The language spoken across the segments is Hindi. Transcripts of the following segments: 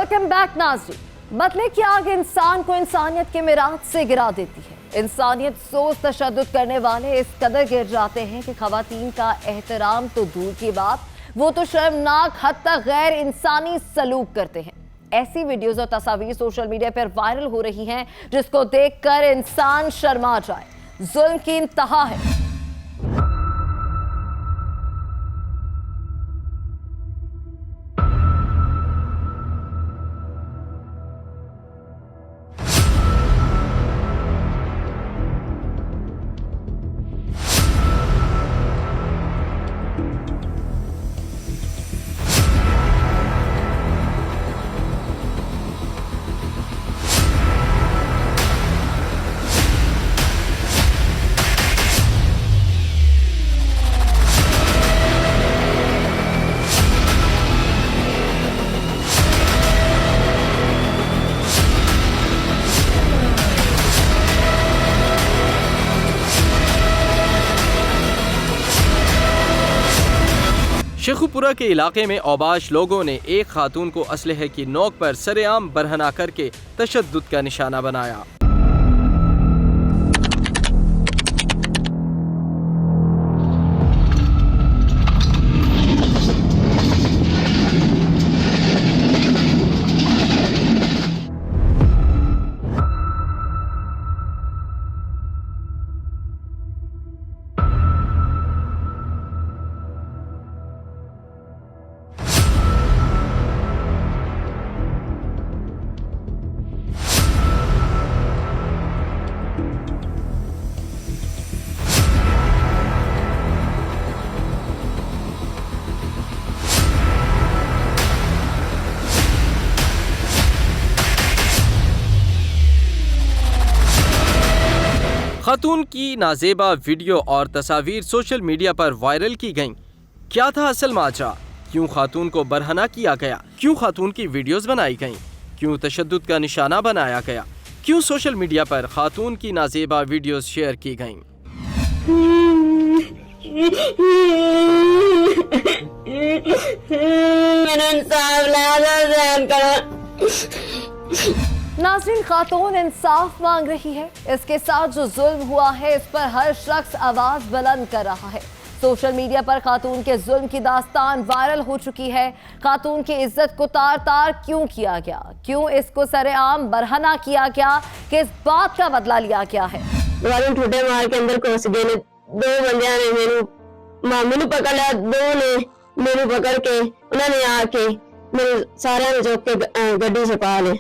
वेलकम बैक नाज़रीन। बदले की आग इंसान को इंसानियत के मिराज से गिरा देती है। इंसानियत सोच तशद्दुद करने वाले इस कदर गिर जाते हैं कि खवातीन का एहतराम तो दूर की बात, वो तो शर्मनाक हद तक गैर इंसानी सलूक करते हैं। ऐसी वीडियोस और तस्वीर सोशल मीडिया पर वायरल हो रही हैं जिसको देखकर इंसान शर्मा जाए। जुल्म की इंतहा है। शेखुपुरा के इलाके में औबाश लोगों ने एक खातून को असलहे की नोक पर सरेआम बरहना करके तशद्दुद का निशाना बनाया। खातून की नाजेबा वीडियो और तस्वीर सोशल मीडिया पर वायरल की गईं। क्या था असल माजरा? क्यों खातून को बरहना किया गया? क्यों खातून की वीडियोस बनाई गईं? क्यों तशद्दुद का निशाना बनाया गया? क्यों सोशल मीडिया पर खातून की नाजेबा वीडियोस शेयर की गईं? नाज़रीन, खातून इंसाफ मांग रही है। इसके साथ जो जुल्म हुआ है इस पर हर शख्स आवाज बुलंद कर रहा है। सोशल मीडिया पर खातून के जुल्म की दास्तान वायरल हो चुकी है। खातून की इज्जत को तार तार क्यों किया गया? क्यों इसको सरेआम बरहना किया गया? किस बात का बदला लिया गया है? ठुटे मार के अंदर घुस गए ने। दो बंदियां ने मैनू पकड़ लिया। दो ने मैनू पकड़ के उन्होंने आके मेरे सारे ने चुक के गड्डी से पा ले।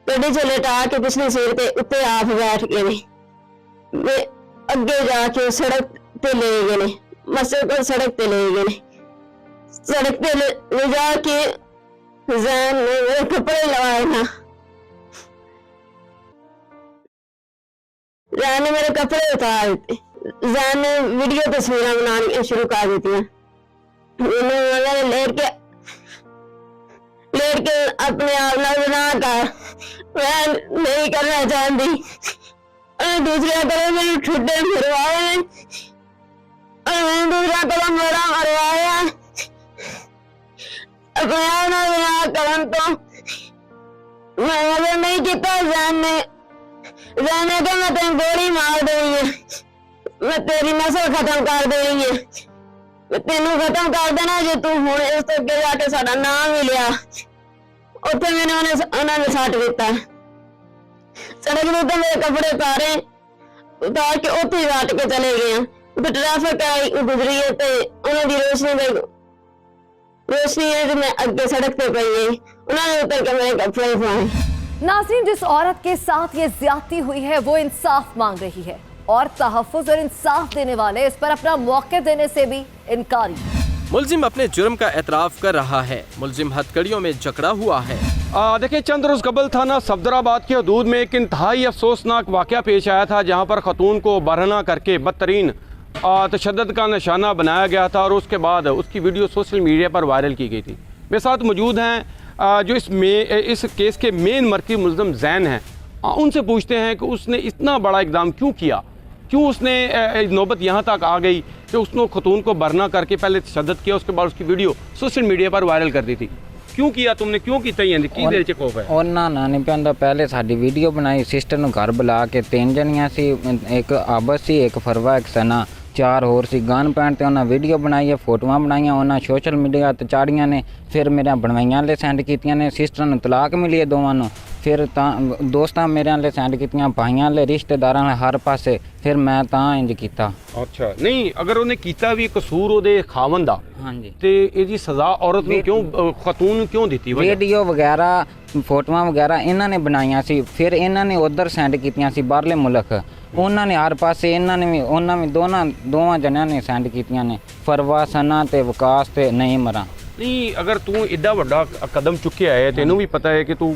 गड्डी से लेटा के पिछली सीट पे उत्ते आप बैठ गए ने। मैं अगे जाके सड़क पे ले गए ने। मस्जिद को सड़क पे ले गए ने। सड़क पे ले जाके जैन ने मेरे कपड़े लगाए ना। जैन ने मेरे कपड़े उतार दिते। जैन ने वीडियो तस्वीरें बनानी शुरू कर दी। लेट के अपने आप ना बना कर मैं नहीं करना चाहती। दूसरा कदम मेरे ठुड्डे फिरवाए और मैंने दूसरा कदम बड़ा मरवाया। अपने आप ना बना कदम तो मैं मगर नहीं किया। जैन ने तो मैं तेरी गोली मार देनी है। मैं तेरी नस्ल खत्म कर देनी है। मैं तेनू खत्म कर देना जो तू हुण इस तो अगे जाके साडा नाम ही लिया। उत्थे मैंने उन्होंने सट दिता। सड़क के उत्ते मेरे कपड़े उतारे उतार के उत्थे ही वाट के चले गए। फिर ट्रैफिक आई गुजरी है तो उन्होंने रोशनी है मैं अगे सड़क पे पई गई। उन्होंने उतर के मेरे कपड़े उठाए। नाज़रीन, जिस औरत के साथ ये ज्यादती हुई है वो इंसाफ मांग रही है और तहफ़्फ़ुज़ और इंसाफ देने वाले इस पर अपना मौक़िफ़ देने से भी इनकारी। मुल्जिम अपने जुर्म का एतराफ़ कर रहा है। मुल्जिम हथकड़ियों में जकड़ा हुआ है। देखिए, चंद रोज़ कबल थाना सफदराबाद के हदूद में एक इंतहाई अफसोसनाक वाक़या पेश आया था जहाँ पर ख़तून को बरहना करके बदतरीन तशद्दुद का निशाना बनाया गया था और उसके बाद उसकी वीडियो सोशल मीडिया पर वायरल की गई थी। मेरे साथ मौजूद हैं जो इस केस के मेन मरकज़ी मुल्ज़िम जैन हैं। उनसे पूछते हैं कि उसने इतना बड़ा इक़दाम क्यों किया, क्यों उसने नौबत यहाँ तक आ गई कि उसने खतून को बरना करके पहले तशद्दुद किया, उसके बाद उसकी वीडियो सोशल मीडिया पर वायरल कर दी थी। क्यों किया तुमने, क्यों किया ये की दिल च खौफ है? ਉਹਨਾਂ ਨਾਲ ਨਹੀਂ ਪੈਂਦਾ। ਪਹਿਲੇ ਸਾਡੀ ਵੀਡੀਓ ਬਣਾਈ, ਸਿਸਟਰ ਨੂੰ ਘਰ ਬੁਲਾ ਕੇ 3 ਜਣੀਆਂ ਸੀ, ਇੱਕ ਆਬਸ ਸੀ, ਇੱਕ ਫਰਵਾ, ਇੱਕ ਸਨਾ, 4 ਹੋਰ ਸੀ। ਗਨ ਪੈਣ ਤੇ ਉਹਨਾਂ ਵੀਡੀਓ ਬਣਾਈ ਹੈ, ਫੋਟੋਆਂ ਬਣਾਈਆਂ, ਉਹਨਾਂ ਸੋਸ਼ਲ ਮੀਡੀਆ ਤੇ ਚਾੜੀਆਂ ਨੇ। ਫਿਰ ਮੇਰੇ ਬਣਵਾਈਆਂ ਵਾਲੇ ਸੈਂਡ ਕੀਤੀਆਂ ਨੇ। ਸਿਸਟਰ ਨੂੰ ਤਲਾਕ ਮਿਲੀ ਹੈ ਦੋਵਾਂ ਨੂੰ। ਫਿਰ ਤਾਂ ਦੋਸਤਾਂ ਮੇਰੇ ਵਾਲੇ ਸੈਂਡ ਕੀਤੀਆਂ, ਭਾਈਆਂ ਵਾਲੇ, ਰਿਸ਼ਤੇਦਾਰਾਂ ਵਾਲੇ, ਹਰ ਪਾਸੇ। ਫਿਰ ਮੈਂ ਤਾਂ ਇੰਜ ਕੀਤਾ। ਅੱਛਾ, ਨਹੀਂ ਅਗਰ ਉਹਨੇ ਕੀਤਾ ਵੀ ਕਸੂਰ ਉਹਦੇ ਖਾਵਨ ਦਾ, ਹਾਂਜੀ, ਤੇ ਇਹਦੀ ਸਜ਼ਾ ਔਰਤ ਨੂੰ ਕਿਉਂ, ਖਤੂਨ ਨੂੰ ਕਿਉਂ ਦਿੱਤੀ? ਵਜ੍ਹਾ ਵੀਡੀਓ ਵਗੈਰਾ, ਫੋਟੋਆਂ ਵਗੈਰਾ ਇਹਨਾਂ ਨੇ ਬਣਾਈਆਂ ਸੀ। ਫਿਰ ਇਹਨਾਂ ਨੇ ਉਧਰ ਸੈਂਡ ਕੀਤੀਆਂ ਸੀ ਬਾਹਰਲੇ ਮੁਲਕ। ਉਹਨਾਂ ਨੇ ਹਰ ਪਾਸੇ, ਇਹਨਾਂ ਨੇ ਵੀ, ਉਹਨਾਂ ਵੀ ਦੋਵਾਂ ਜਣਿਆਂ ਨੇ ਸੈਂਡ ਕੀਤੀਆਂ ਨੇ, ਫਰਵਾ, ਸਨਾ ਤੇ ਵਿਕਾਸ ਤੇ ਨਹੀਂ ਮਰਾਂ। ਨਹੀਂ, ਅਗਰ ਤੂੰ ਐਡਾ ਵੱਡਾ ਕਦਮ ਚੁੱਕਿਆ ਹੈ, ਤੈਨੂੰ ਵੀ ਪਤਾ ਹੈ ਕਿ ਤੂੰ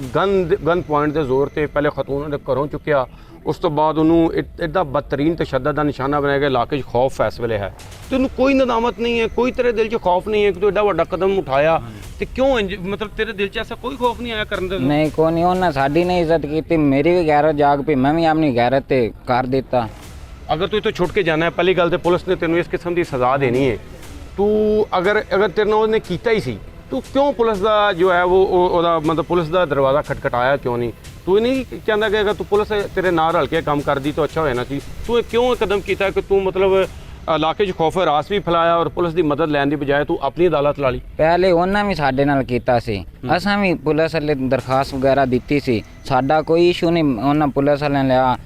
ਗਨ ਪੁਆਇੰਟ ਦੇ ਜ਼ੋਰ ਤੇ ਪਹਿਲੇ ਖਤੂਨ ਦੇ ਘਰੋਂ ਚੁੱਕਿਆ, ਉਸ ਤੋਂ ਬਾਅਦ ਉਹਨੂੰ ਐਡਾ ਬਦਤਰੀਨ ਤਸ਼ੱਦਦ ਦਾ ਨਿਸ਼ਾਨਾ ਬਣਾਇਆ ਗਿਆ, ਇਲਾਕੇ 'ਚ ਖੌਫ ਇਸ ਵੇਲੇ ਹੈ। ਤੈਨੂੰ ਕੋਈ ਨਦਾਮਤ ਨਹੀਂ ਹੈ, ਕੋਈ ਤੇਰੇ ਦਿਲ 'ਚ ਖੌਫ ਨਹੀਂ ਹੈ ਕਿ ਤੂੰ ਐਡਾ ਵੱਡਾ ਕਦਮ ਉਠਾਇਆ, ਤੇ ਕਿਉਂ ਮਤਲਬ ਤੇਰੇ ਦਿਲ 'ਚ ਐਸਾ ਕੋਈ ਖੌਫ ਨਹੀਂ ਆਇਆ ਕਰਨ ਦਾ? ਨਹੀਂ, ਕੋਈ ਨਹੀਂ। ਉਹਨਾਂ ਸਾਡੀ ਨਹੀਂ ਇੱਜ਼ਤ ਕੀਤੀ, ਮੇਰੀ ਵੀ ਗੈਰਤ ਜਾਗ ਪਈ, ਮੈਂ ਵੀ ਆਪਣੀ ਗੈਰਤ ਤੇ ਕਰ ਦਿੱਤਾ। ਅਗਰ ਤੂੰ ਇੱਥੋਂ ਛੁੱਟ ਕੇ ਜਾਣਾ ਹੈ, ਪਹਿਲੀ ਗੱਲ ਤੇ ਪੁਲਿਸ ਨੇ ਤੈਨੂੰ ਇਸ ਕਿਸਮ ਦੀ ਸਜ਼ਾ ਦੇਣੀ ਹੈ। ਤੂੰ ਅਗਰ ਤੇਰੇ ਨਾਲ ਉਹਨੇ ਕੀਤਾ ਹੀ ਸੀ, ਤੂੰ ਕਿਉਂ ਪੁਲਿਸ ਦਾ ਜੋ ਹੈ ਉਹਦਾ ਮਤਲਬ ਪੁਲਿਸ ਦਾ ਦਰਵਾਜ਼ਾ ਖਟਖਟਾਇਆ ਕਿਉਂ ਨਹੀਂ? ਤੂੰ ਨਹੀਂ ਕਹਿੰਦਾ ਕਿ ਅਗਰ ਤੂੰ ਪੁਲਿਸ ਤੇਰੇ ਨਾਲ ਰਲ ਕੇ ਕੰਮ ਕਰਦੀ ਤਾਂ ਅੱਛਾ ਹੋ ਜਾਣਾ ਸੀ? ਤੂੰ ਕਿਉਂ ਕਦਮ ਕੀਤਾ ਕਿ ਤੂੰ ਮਤਲਬ ਇਲਾਕੇ 'ਚ ਖੌਫ ਰਾਸ ਵੀ ਫੈਲਾਇਆ ਔਰ ਪੁਲਿਸ ਦੀ ਮਦਦ ਲੈਣ ਦੀ ਬਜਾਏ ਤੂੰ ਆਪਣੀ ਅਦਾਲਤ ਲਾ ਲਈ? ਪਹਿਲੇ ਉਹਨਾਂ ਵੀ ਸਾਡੇ ਨਾਲ ਕੀਤਾ ਸੀ, ਅਸਾਂ ਵੀ ਪੁਲਿਸ ਵਾਲੇ ਦਰਖਾਸਤ ਵਗੈਰਾ ਦਿੱਤੀ ਸੀ, ਸਾਡਾ ਕੋਈ ਇਸ਼ੂ ਨਹੀਂ। ਉਹਨਾਂ ਪੁਲਿਸ ਵਾਲਿਆਂ ਨੇ ਲਿਆ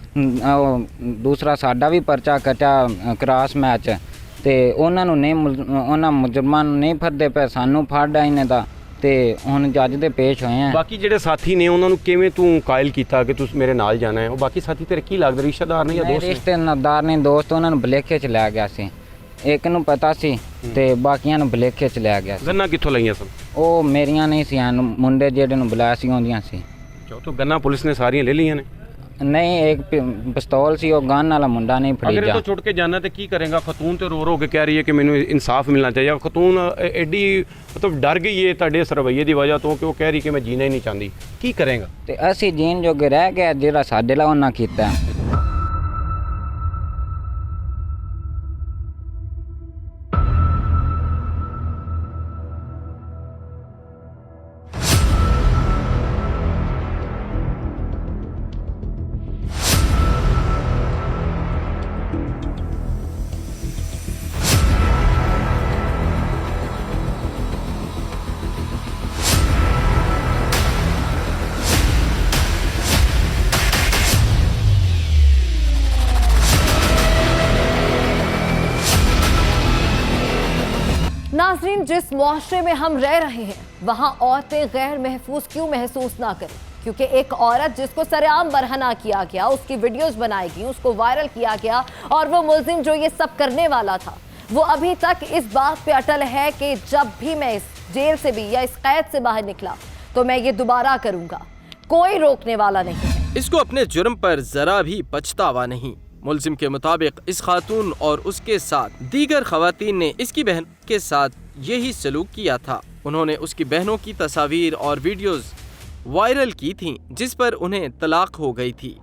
ਦੂਸਰਾ ਸਾਡਾ ਵੀ ਪਰਚਾ ਕੱਟਿਆ ਕ੍ਰਾਸ ਮੈਚ, ਤੇ ਉਹਨਾਂ ਨੂੰ ਨਹੀਂ, ਉਹਨਾਂ ਮੁਜਰਮਾਂ ਨੂੰ ਨਹੀਂ ਫੜਦੇ ਪਏ, ਸਾਨੂੰ ਫੜਦਾ ਇਹਨੇ ਦਾ, ਤੇ ਹੁਣ ਜੱਜ ਦੇ ਪੇਸ਼ ਹੋਏ ਆ। ਬਾਕੀ ਜਿਹੜੇ ਸਾਥੀ ਨੇ ਉਹਨਾਂ ਨੂੰ ਕਿਵੇਂ ਤੂੰ ਕਾਇਲ ਕੀਤਾ ਕਿ ਤੁਸੀਂ ਮੇਰੇ ਨਾਲ ਜਾਣਾ ਹੈ? ਉਹ ਬਾਕੀ ਸਾਥੀ ਤੇਰੇ ਕੀ ਲੱਗਦੇ, ਰਿਸ਼ਤੇਦਾਰ ਨੇ ਜਾਂ ਦੋਸਤ ਨੇ? ਰਿਸ਼ਤੇਦਾਰ ਨੇ, ਦੋਸਤ, ਉਹਨਾਂ ਨੂੰ ਭੁਲੇਖੇ ਚ ਲੈ ਗਿਆ ਸੀ। ਇੱਕ ਨੂੰ ਪਤਾ ਸੀ ਤੇ ਬਾਕੀਆਂ ਨੂੰ ਭੁਲੇਖੇ ਚ ਲੈ ਗਿਆ ਸੀ। ਗੰਨਾ ਕਿੱਥੋਂ ਲਈਆਂ ਸਨ? ਉਹ ਮੇਰੀਆਂ ਨਹੀਂ ਸੀ, ਮੁੰਡੇ ਜਿਹੜੇ ਨੂੰ ਬੁਲਾਇਆ ਸੀ ਆਉਂਦੀਆਂ ਸੀ। ਤੋ ਗੰਨਾ ਪੁਲਿਸ ਨੇ ਸਾਰੀਆਂ ਲੈ ਲਈਆਂ ਨੇ? ਨਹੀਂ, ਇੱਕ ਪਿਸਤੌਲ ਸੀ, ਉਹ ਗਨ ਵਾਲਾ ਮੁੰਡਾ ਨਹੀਂ ਫੜੀ ਅਗਰ ਇਹ ਗਿਆ। ਤੋਂ ਛੁੱਟ ਕੇ ਜਾਣਾ ਤੇ ਕੀ ਕਰੇਗਾ? ਖਤੂਨ ਤੇ ਰੋ ਕੇ ਕਹਿ ਰਹੀ ਹੈ ਕਿ ਮੈਨੂੰ ਇਨਸਾਫ ਮਿਲਣਾ ਚਾਹੀਦਾ। ਖਤੂਨ ਐਡੀ ਮਤਲਬ ਡਰ ਗਈ ਹੈ ਤੁਹਾਡੇ ਇਸ ਰਵੱਈਏ ਦੀ ਵਜ੍ਹਾ ਤੋਂ ਕਿ ਉਹ ਕਹਿ ਰਹੀ ਕਿ ਮੈਂ ਜੀਣਾ ਹੀ ਨਹੀਂ ਚਾਹੁੰਦੀ। ਕੀ ਕਰੇਗਾ? ਤੇ ਅਸੀਂ ਜੀਣ ਜੋਗੇ ਰਹਿ ਗਏ, ਜਿਹੜਾ ਸਾਡੇ ਨਾਲ ਉਹਨਾਂ ਕੀਤਾ। नाज़रीन, जिस मुआशरे में हम रह रहे हैं वहां औरतें गैर महफूज क्यों महसूस ना करें? क्योंकि एक औरत जिसको सरेआम बरहना किया गया, उसकी वीडियोस बनाई गई, उसको वायरल किया गया, और वो मुलजिम जो ये सब करने वाला था वो अभी तक इस बात पे अटल है कि जब भी मैं इस जेल से भी या इस कैद से बाहर निकला तो मैं ये दोबारा करूंगा। कोई रोकने वाला नहीं है। इसको अपने जुर्म पर जरा भी पछतावा नहीं। मुलजिम के मुताबिक इस खातून और उसके साथ दीगर खवातीन ने इसकी बहन के साथ यही सलूक किया था। उन्होंने उसकी बहनों की तस्वीर और वीडियोस वायरल की थीं, जिस पर उन्हें तलाक हो गई थी।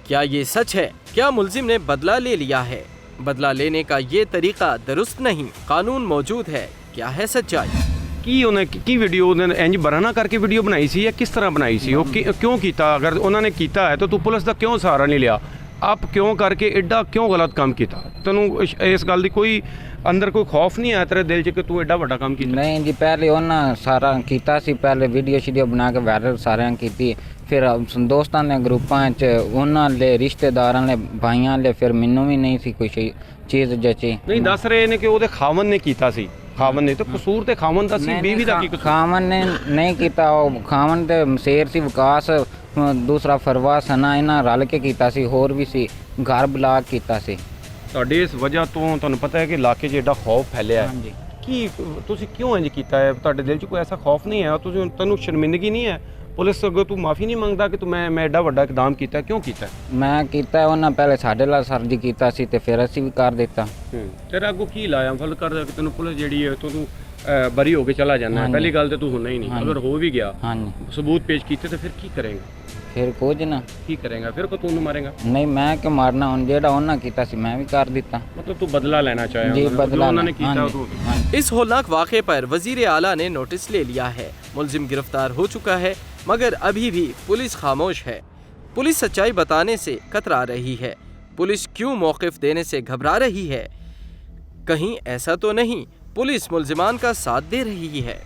क्या ये सच है? क्या मुलजिम ने बदला ले लिया है? बदला लेने का ये तरीका दुरुस्त नहीं। कानून मौजूद है, क्या है सच्चाई? ਕੀ ਉਹਨੇ ਕੀ ਵੀਡੀਓ ਉਹਨੇ ਇੰਜ ਬਰਾਨਾ ਕਰਕੇ ਵੀਡੀਓ ਬਣਾਈ ਸੀ ਜਾਂ ਕਿਸ ਤਰ੍ਹਾਂ ਬਣਾਈ ਸੀ? ਉਹ ਕਿਉਂ ਕੀਤਾ? ਅਗਰ ਉਹਨਾਂ ਨੇ ਕੀਤਾ ਹੈ ਤਾਂ ਤੂੰ ਪੁਲਿਸ ਦਾ ਕਿਉਂ ਸਹਾਰਾ ਨਹੀਂ ਲਿਆ? ਆਪ ਕਿਉਂ ਕਰਕੇ ਐਡਾ ਕਿਉਂ ਗਲਤ ਕੰਮ ਕੀਤਾ? ਤੈਨੂੰ ਇਸ ਗੱਲ ਦੀ ਕੋਈ ਅੰਦਰ ਕੋਈ ਖੌਫ ਨਹੀਂ ਆਇਆ ਤੇਰੇ ਦਿਲ 'ਚ ਕਿ ਤੂੰ ਐਡਾ ਵੱਡਾ ਕੰਮ ਕੀਤਾ? ਨਹੀਂ ਜੀ, ਪਹਿਲੇ ਉਹਨਾਂ ਸਾਰਾ ਕੀਤਾ ਸੀ, ਪਹਿਲੇ ਵੀਡੀਓ ਸ਼ੀਡੀਓ ਬਣਾ ਕੇ ਵਾਇਰਲ ਸਾਰਿਆਂ ਕੀਤੀ। ਫਿਰ ਦੋਸਤਾਂ ਦੇ ਗਰੁੱਪਾਂ 'ਚ ਉਹਨਾਂ ਦੇ ਰਿਸ਼ਤੇਦਾਰਾਂ ਦੇ ਭਾਈਆਂ ਦੇ, ਫਿਰ ਮੈਨੂੰ ਵੀ ਨਹੀਂ ਸੀ ਕੋਈ ਚੀਜ਼ ਜਚੀ। ਨਹੀਂ, ਦੱਸ ਰਹੇ ਨੇ ਕਿ ਉਹਦੇ ਖਾਵਨ ਨੇ ਕੀਤਾ ਸੀ। ਖਾਵਨ ਨੇ ਤਾਂ ਕਸੂਰ ਤੇ ਖਾਵਨ ਦਾ ਸੀ, ਬੀਵੀ ਦਾ ਕੀ ਕਸੂਰ? ਖਾਵਨ ਨੇ ਨਹੀਂ ਕੀਤਾ। ਉਹ ਖਾਵਨ ਤੇ ਮਸੇਰ ਸੀ, ਵਿਕਾਸ ਦੂਸਰਾ ਫਰਵਾ ਸਨਾ ਇਹਨਾਂ ਰਲ ਕੇ ਕੀਤਾ ਸੀ, ਹੋਰ ਵੀ ਸੀ, ਘਰ ਬੁਲਾ ਕੇ ਕੀਤਾ ਸੀ। ਤੁਹਾਡੀ ਇਸ ਵਜ੍ਹਾ ਤੋਂ ਤੁਹਾਨੂੰ ਪਤਾ ਹੈ ਕਿ ਇਲਾਕੇ 'ਚ ਐਡਾ ਖੌਫ ਫੈਲਿਆ ਹੈ, ਹਾਂਜੀ। ਕੀ ਤੁਸੀਂ ਕਿਉਂ ਇੰਜ ਕੀਤਾ ਹੈ? ਤੁਹਾਡੇ ਦਿਲ 'ਚ ਕੋਈ ਐਸਾ ਖੌਫ ਨਹੀਂ ਹੈ? ਤੁਹਾਨੂੰ ਸ਼ਰਮਿੰਦਗੀ ਨਹੀਂ ਹੈ? ਪੁਲਿਸ ਅੱਗੇ ਤੂੰ ਮਾਫੀ ਨਹੀਂ ਮੰਗਦਾ ਕਿ ਮੈਂ ਐਡਾ ਵੱਡਾ ਇਕਦਾਮ ਕੀਤਾ? ਕਿਉਂ ਕੀਤਾ? ਮੈਂ ਕੀਤਾ, ਉਹਨਾਂ ਪਹਿਲੇ ਸਾਡੇ ਨਾਲ ਸਰਜੀ ਕੀਤਾ ਸੀ ਤੇ ਫਿਰ ਅਸੀਂ ਵੀ ਕਰ ਦਿੱਤਾ। ਤੇਰਾ ਅੱਗੋਂ ਕੀ ਲਾਇਆ ਫਲ ਕਰ ਕਿ ਤੈਨੂੰ ਪੁਲਿਸ ਜਿਹੜੀ ਹੈ ਤੂੰ ਬਰੀ ਹੋ ਕੇ ਚਲਾ ਜਾਣਾ? ਹਾਂਜੀ। ਪਹਿਲੀ ਗੱਲ ਤੇ ਤੂੰ ਹੋਣਾ ਹੀ ਨਹੀਂ, ਹਾਂਜੀ। ਅਗਰ ਹੋ ਵੀ ਗਿਆ ਹਾਂਜੀ, ਸਬੂਤ ਪੇਸ਼ ਕੀਤੇ ਤੇ ਫਿਰ ਕੀ ਕਰੇਗਾ? ਫਿਰ ਕੁਝ ਨਾ। ਕੀ ਕਰੇਗਾ ਫਿਰ? ਕੋ ਤੂੰ ਮਾਰੇਗਾ? ਨਹੀਂ, ਮੈਂ ਕਿ ਮਾਰਨਾ, ਹੁਣ ਜਿਹੜਾ ਉਹਨਾਂ ਕੀਤਾ ਸੀ ਮੈਂ ਵੀ ਕਰ ਦਿੱਤਾ। मतलब तू बदला लेना चाहे जी, जो बदला उन्होंने हाँ कीता जी, तो हाँ जी। इस होलनाक वाक़े पर वज़ीर आला ने नोटिस ले लिया है। मुलजिम गिरफ्तार हो चुका है, मगर अभी भी पुलिस खामोश है। पुलिस सच्चाई बताने से कतरा रही है। पुलिस क्यों मौक़िफ़ देने से घबरा रही है? कहीं ऐसा तो नहीं पुलिस मुलजिमान का साथ दे रही है?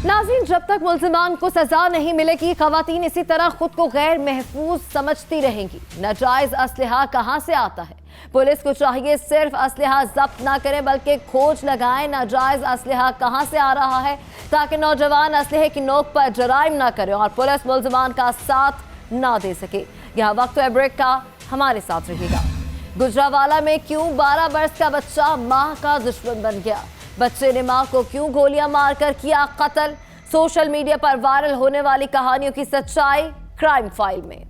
नाज़रीन, जब तक मुल्ज़िमान को सजा नहीं मिलेगी, ख़वातीन इसी तरह खुद को गैर महफूज समझती रहेंगी। नाजायज़ असलहा कहाँ से आता है? पुलिस को चाहिए सिर्फ असलहा जब्त ना करें बल्कि खोज लगाएं नाजायज़ असलहा कहाँ से आ रहा है, ताकि नौजवान असलहे की नोक पर जराइम ना करें और पुलिस मुल्ज़िमान का साथ ना दे सके। यह वक्त है ब्रेक का, हमारे साथ रहिएगा। गुजरावाला में क्यों 12 बरस का बच्चा माँ का दुश्मन बन गया? बच्चे ने मां को क्यों गोलियां मारकर किया कत्ल? सोशल मीडिया पर वायरल होने वाली कहानियों की सच्चाई क्राइम फाइल में।